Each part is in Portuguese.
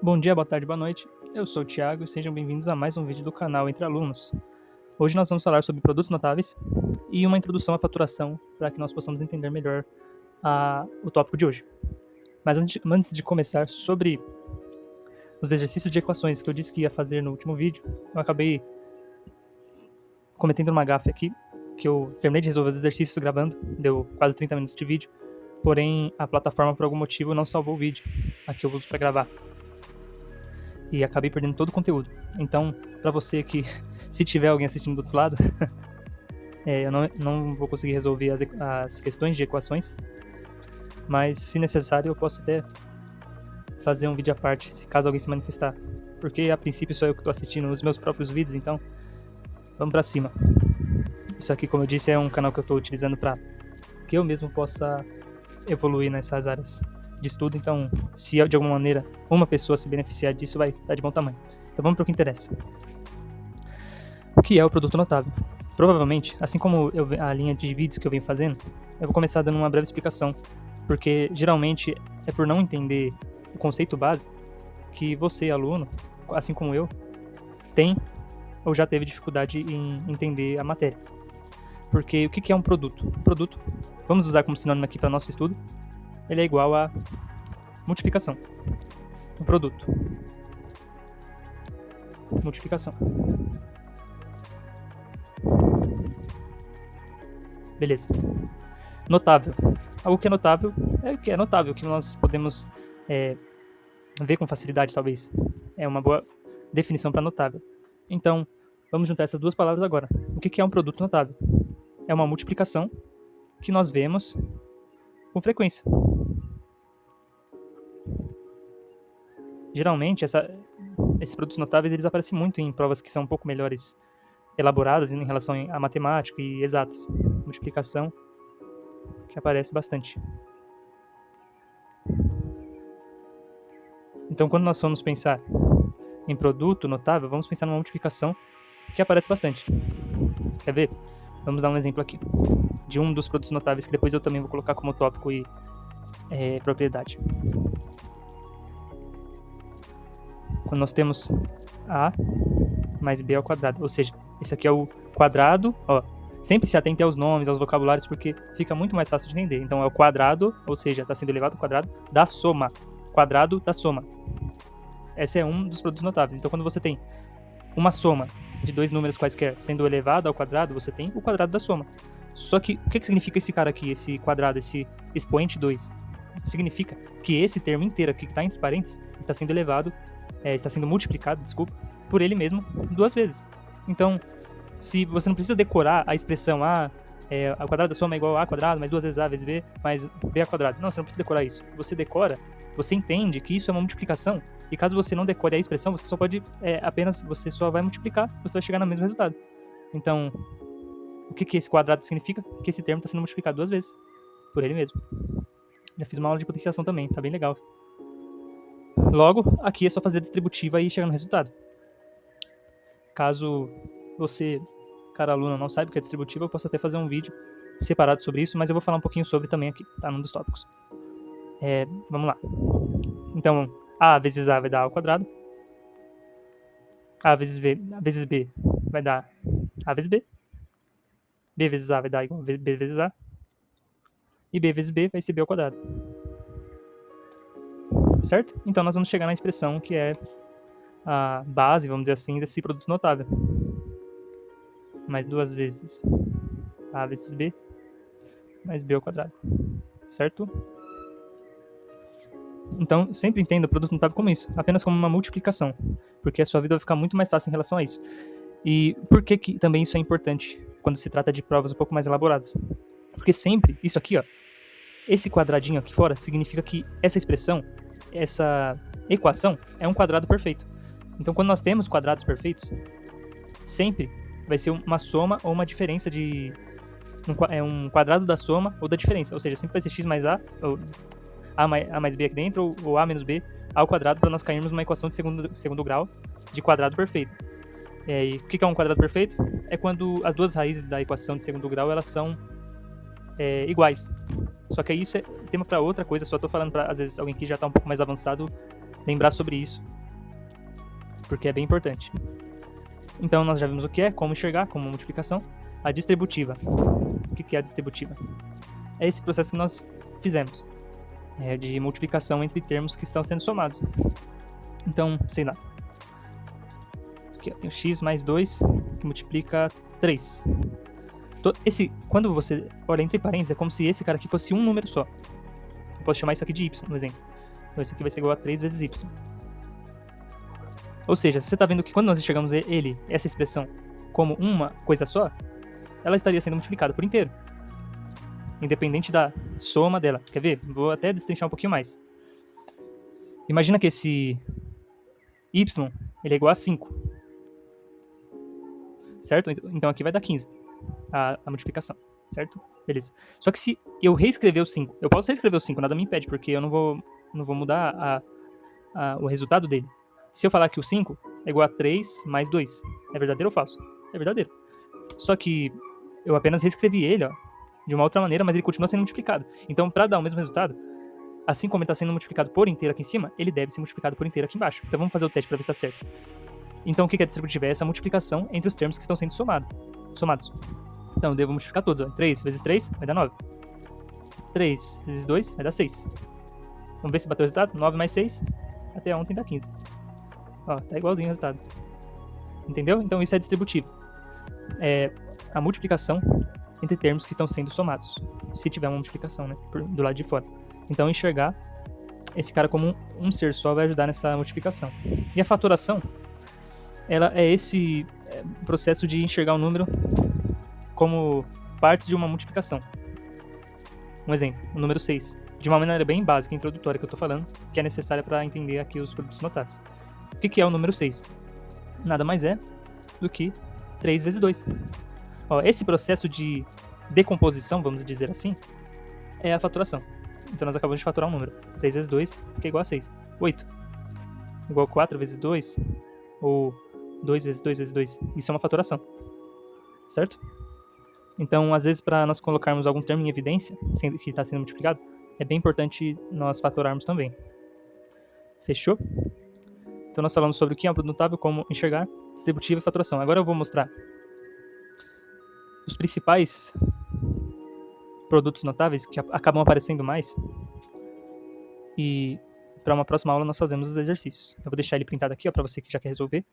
Bom dia, boa tarde, boa noite. Eu sou o Thiago e sejam bem-vindos a mais um vídeo do canal Entre Alunos. Hoje nós vamos falar sobre produtos notáveis e uma introdução à faturação para que nós possamos entender melhor o tópico de hoje. Mas antes de começar sobre os exercícios de equações que eu disse que ia fazer no último vídeo, eu acabei cometendo uma gafe aqui, que eu terminei de resolver os exercícios gravando, deu quase 30 minutos de vídeo, porém a plataforma por algum motivo não salvou o vídeo, a que eu uso para gravar. E acabei perdendo todo o conteúdo. Então, para você que, se tiver alguém assistindo do outro lado, eu não vou conseguir resolver as questões de equações, mas se necessário eu posso até fazer um vídeo à parte, se caso alguém se manifestar. Porque a princípio sou eu que estou assistindo os meus próprios vídeos, então vamos para cima. Isso aqui, como eu disse, é um canal que eu estou utilizando para que eu mesmo possa evoluir nessas áreas de estudo, então se de alguma maneira uma pessoa se beneficiar disso, vai estar de bom tamanho. Então vamos para o que interessa. O que é o produto notável? Provavelmente, assim como a linha de vídeos que eu venho fazendo, eu vou começar dando uma breve explicação, porque geralmente é por não entender o conceito base que você, aluno, assim como eu, tem ou já teve dificuldade em entender a matéria. Porque o que é um produto? Produto, vamos usar como sinônimo aqui para nosso estudo, ele é igual a multiplicação. Um produto. Multiplicação. Beleza. Notável. Algo que é notável que nós podemos ver com facilidade, talvez. É uma boa definição para notável. Então, vamos juntar essas duas palavras agora. O que é um produto notável? É uma multiplicação que nós vemos com frequência. Geralmente, esses produtos notáveis eles aparecem muito em provas que são um pouco melhores elaboradas em relação a matemática e exatas. Multiplicação, que aparece bastante. Então, quando nós formos pensar em produto notável, vamos pensar numa multiplicação que aparece bastante. Quer ver? Vamos dar um exemplo aqui de um dos produtos notáveis que depois eu também vou colocar como tópico e propriedade. Quando nós temos a mais b ao quadrado, ou seja, esse aqui é o quadrado, ó, sempre se atente aos nomes, aos vocabulários, porque fica muito mais fácil de entender. Então é o quadrado, ou seja, está sendo elevado ao quadrado da soma, quadrado da soma. Esse é um dos produtos notáveis. Então quando você tem uma soma de dois números quaisquer sendo elevado ao quadrado, você tem o quadrado da soma. Só que o que significa esse cara aqui, esse quadrado, esse expoente 2? Significa que esse termo inteiro aqui que está entre parênteses está sendo elevado, está sendo multiplicado, por ele mesmo duas vezes. Então, se você não precisa decorar a expressão a quadrado da soma é igual a quadrado, mais duas vezes a vezes b, mais b ao quadrado. Não, você não precisa decorar isso. Você decora, você entende que isso é uma multiplicação, e caso você não decore a expressão, você só pode, você só vai multiplicar, você vai chegar no mesmo resultado. Então, o que esse quadrado significa? Que esse termo está sendo multiplicado duas vezes, por ele mesmo. Já fiz uma aula de potenciação também, tá bem legal. Logo, aqui é só fazer a distributiva e chegar no resultado. Caso você, cara aluno, não saiba o que é distributiva, eu posso até fazer um vídeo separado sobre isso, mas eu vou falar um pouquinho sobre também aqui, tá? Num dos tópicos. Vamos lá. Então, a vezes a vai dar a ao quadrado. A vezes b vai dar a vezes b. B vezes a vai dar igual a b vezes a. E b vezes b vai ser b ao quadrado. Certo? Então nós vamos chegar na expressão que é a base, vamos dizer assim, desse produto notável. Mais duas vezes a vezes b mais b ao quadrado. Certo? Então, sempre entenda o produto notável como isso, apenas como uma multiplicação, porque a sua vida vai ficar muito mais fácil em relação a isso. E por que também isso é importante quando se trata de provas um pouco mais elaboradas? Porque sempre, isso aqui, ó, esse quadradinho aqui fora significa que essa expressão, essa equação é um quadrado perfeito. Então, quando nós temos quadrados perfeitos, sempre vai ser uma soma ou uma diferença de um quadrado da soma ou da diferença, ou seja, sempre vai ser x mais a, ou a mais b aqui dentro, ou a menos b ao quadrado, para nós cairmos numa equação de segundo grau de quadrado perfeito. E o que é um quadrado perfeito? É quando as duas raízes da equação de segundo grau elas são iguais. Só que isso é tema para outra coisa, só tô falando para, às vezes, alguém que já tá um pouco mais avançado lembrar sobre isso, porque é bem importante. Então nós já vimos o que é, como enxergar, como multiplicação. A distributiva. O que é a distributiva? É esse processo que nós fizemos, de multiplicação entre termos que estão sendo somados. Então, sei lá. Aqui eu tenho x mais 2, que multiplica 3. Quando você olha entre parênteses, é como se esse cara aqui fosse um número só. Eu posso chamar isso aqui de y, por exemplo. Então isso aqui vai ser igual a 3 vezes y. Ou seja, se você está vendo que quando nós enxergamos essa expressão como uma coisa só, ela estaria sendo multiplicada por inteiro, independente da soma dela. Quer ver? Vou até destrinchar um pouquinho mais. Imagina que esse y ele é igual a 5. Certo? Então aqui vai dar 15, a multiplicação. Certo? Beleza. Só que se eu reescrever o 5, eu posso reescrever o 5, nada me impede, porque eu não vou mudar o resultado dele. Se eu falar que o 5 é igual a 3 mais 2, é verdadeiro ou falso? É verdadeiro. Só que eu apenas reescrevi ele, de uma outra maneira, mas ele continua sendo multiplicado. Então, para dar o mesmo resultado, assim como ele está sendo multiplicado por inteiro aqui em cima, ele deve ser multiplicado por inteiro aqui embaixo. Então vamos fazer o teste para ver se está certo. Então o que é distributiva? É essa multiplicação entre os termos que estão sendo somados. Então eu devo multiplicar todos. 3 vezes 3 vai dar 9. 3 vezes 2 vai dar 6. Vamos ver se bateu o resultado. 9 mais 6, até ontem dá 15. Tá igualzinho o resultado. Entendeu? Então isso é distributivo. É a multiplicação entre termos que estão sendo somados. Se tiver uma multiplicação, né, do lado de fora. Então enxergar esse cara como um ser só vai ajudar nessa multiplicação. E a fatoração, ela é esse processo de enxergar o número como partes de uma multiplicação. Um exemplo, o número 6. De uma maneira bem básica, introdutória que eu estou falando, que é necessária para entender aqui os produtos notáveis. O que é o número 6? Nada mais é do que 3 vezes 2. Esse processo de decomposição, vamos dizer assim, é a fatoração. Então nós acabamos de fatorar um número. 3 vezes 2, que é igual a 6. 8. Igual a 4 vezes 2, ou 2 vezes 2 vezes 2. Isso é uma fatoração. Certo? Então, às vezes, para nós colocarmos algum termo em evidência, sendo que está sendo multiplicado, é bem importante nós fatorarmos também. Fechou? Então nós falamos sobre o que é um produto notável, como enxergar, distributiva e faturação. Agora eu vou mostrar os principais produtos notáveis que acabam aparecendo mais. E para uma próxima aula nós fazemos os exercícios. Eu vou deixar ele printado aqui para você que já quer resolver.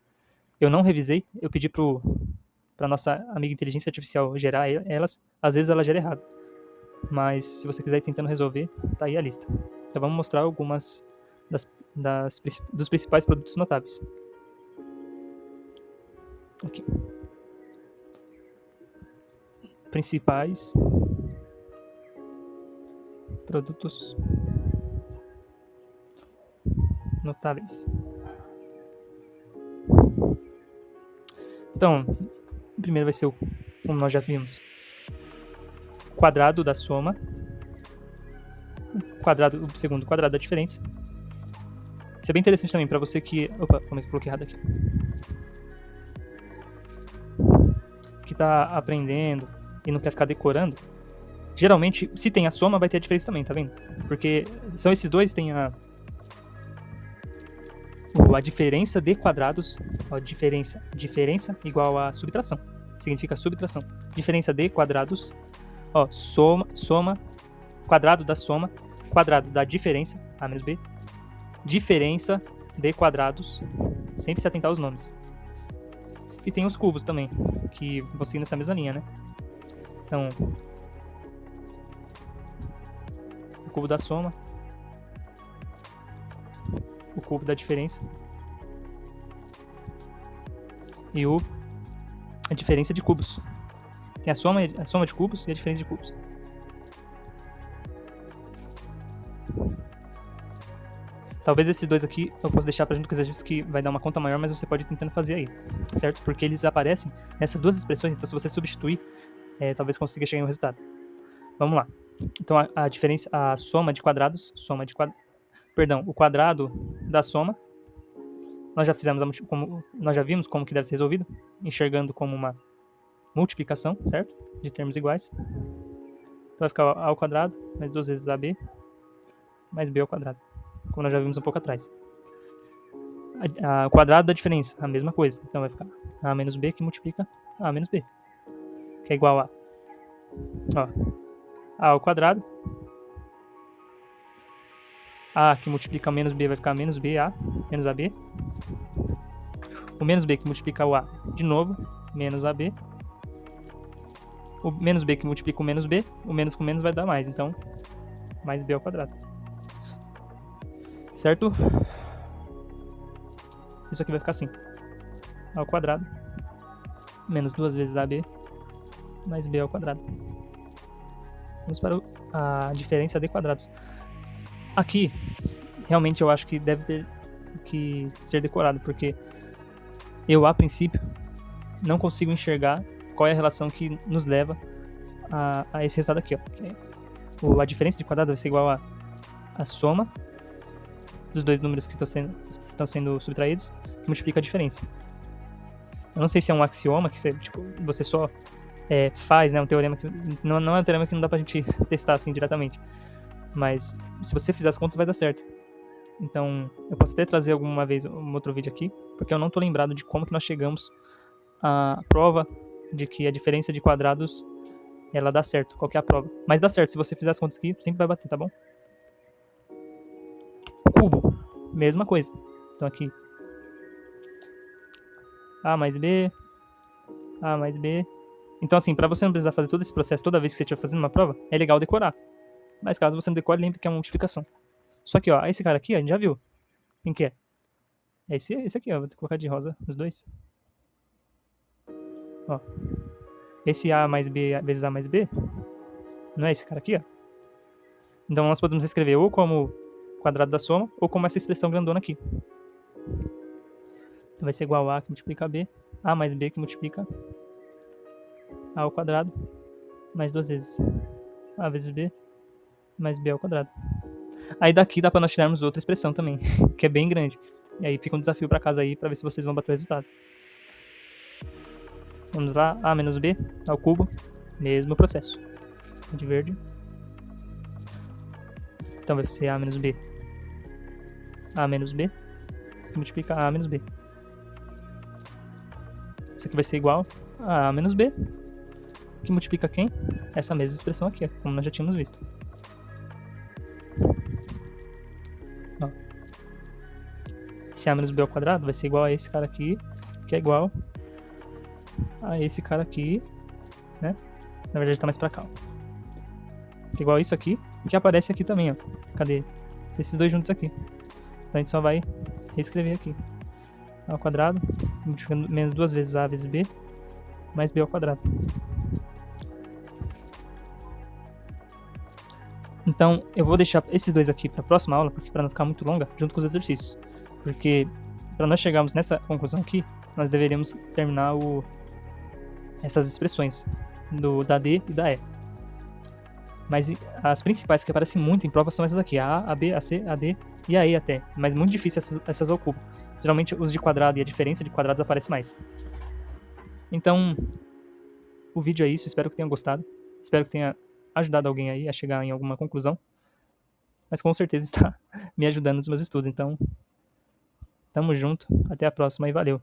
Eu não revisei, eu pedi para nossa amiga inteligência artificial gerar elas. Às vezes ela gera errado. Mas se você quiser ir tentando resolver, tá aí a lista. Então vamos mostrar algumas dos principais produtos notáveis. Aqui. Principais produtos notáveis. Então, o primeiro vai ser como nós já vimos, quadrado da soma, o segundo quadrado da diferença. Isso é bem interessante também para você que... Opa, como é que eu coloquei errado aqui? Que tá aprendendo e não quer ficar decorando. Geralmente, se tem a soma, vai ter a diferença também, tá vendo? Porque são esses dois, tem a diferença de quadrados. Diferença igual a subtração. Significa subtração. Diferença de quadrados. Soma, quadrado da soma, quadrado da diferença, A menos B. Diferença de quadrados. Sempre se atentar aos nomes. E tem os cubos também, que vão seguir nessa mesma linha, né? Então, o cubo da soma, o cubo da diferença e a diferença de cubos. Tem a soma de cubos e a diferença de cubos. Talvez esses dois aqui eu possa deixar para junto com os exercícios que vai dar uma conta maior, mas você pode ir tentando fazer aí, certo? Porque eles aparecem nessas duas expressões, então se você substituir, talvez consiga chegar em um resultado. Vamos lá. Então a diferença, a soma de quadrados, o quadrado da soma, nós já fizemos nós já vimos como que deve ser resolvido, enxergando como uma multiplicação, certo? De termos iguais. Então vai ficar a ao quadrado mais 2 vezes ab mais b ao quadrado, como nós já vimos um pouco atrás. O quadrado da diferença, a mesma coisa. Então vai ficar A menos B que multiplica A menos B, que é igual a A ao quadrado. A que multiplica menos B vai ficar menos BA, menos AB. O menos B que multiplica o A de novo, menos AB. O menos B que multiplica o menos B, o menos com menos vai dar mais, então mais B ao quadrado. Certo? Isso aqui vai ficar assim. A ao quadrado, menos 2 vezes AB, mais B ao quadrado. Vamos para a diferença de quadrados. Aqui, realmente eu acho que deve ter que ser decorado, porque eu, a princípio, não consigo enxergar qual é a relação que nos leva a esse resultado aqui, ó. A diferença de quadrado vai ser igual a soma dos dois números que estão sendo subtraídos, que multiplica a diferença. Eu não sei se é um axioma, que você só faz, né, um teorema que não é um teorema que não dá pra gente testar assim diretamente. Mas se você fizer as contas vai dar certo. Então, eu posso até trazer alguma vez um outro vídeo aqui, porque eu não tô lembrado de como que nós chegamos à prova de que a diferença de quadrados ela dá certo. Qual que é a prova? Mas dá certo, se você fizer as contas aqui, sempre vai bater, tá bom? Cubo, mesma coisa. Então aqui A mais B, A mais B. Então assim, pra você não precisar fazer todo esse processo toda vez que você estiver fazendo uma prova, é legal decorar. Mas caso você não decore, lembre que é uma multiplicação. Só que, ó, esse cara aqui, ó, a gente já viu. Quem que é? É esse aqui, ó. Vou colocar de rosa os dois. Ó. Esse A mais B vezes A mais B, não é esse cara aqui, ó? Então nós podemos escrever ou como quadrado da soma, ou como essa expressão grandona aqui. Então vai ser igual a que multiplica B, A mais B que multiplica A ao quadrado, mais 2 vezes A vezes B, mais B ao quadrado. Aí daqui dá pra nós tirarmos outra expressão também, que é bem grande. E aí fica um desafio pra casa aí, pra ver se vocês vão bater o resultado. Vamos lá, A menos B ao cubo, mesmo processo. De verde. Então vai ser A menos B. A menos B, que multiplica A menos B. Isso aqui vai ser igual a A menos B, que multiplica quem? Essa mesma expressão aqui, como nós já tínhamos visto. Ó. Esse A menos B ao quadrado vai ser igual a esse cara aqui, que é igual a esse cara aqui, né? Na verdade tá mais pra cá, ó. Que é igual a isso aqui, que aparece aqui também, ó. Cadê? Esses dois juntos aqui. Então a gente só vai reescrever aqui. A ao quadrado, multiplicando menos 2 vezes A vezes B, mais B ao quadrado. Então, eu vou deixar esses dois aqui para a próxima aula, porque para não ficar muito longa, junto com os exercícios. Porque para nós chegarmos nessa conclusão aqui, nós deveríamos terminar essas expressões da D e da E. Mas as principais que aparecem muito em prova são essas aqui, a A, a B, a C, a D e a E até. Mas muito difícil essas ao cubo. Geralmente os de quadrado e a diferença de quadrados aparece mais. Então, o vídeo é isso, espero que tenham gostado. Espero que tenha ajudado alguém aí a chegar em alguma conclusão. Mas com certeza está me ajudando nos meus estudos. Então, tamo junto, até a próxima e valeu!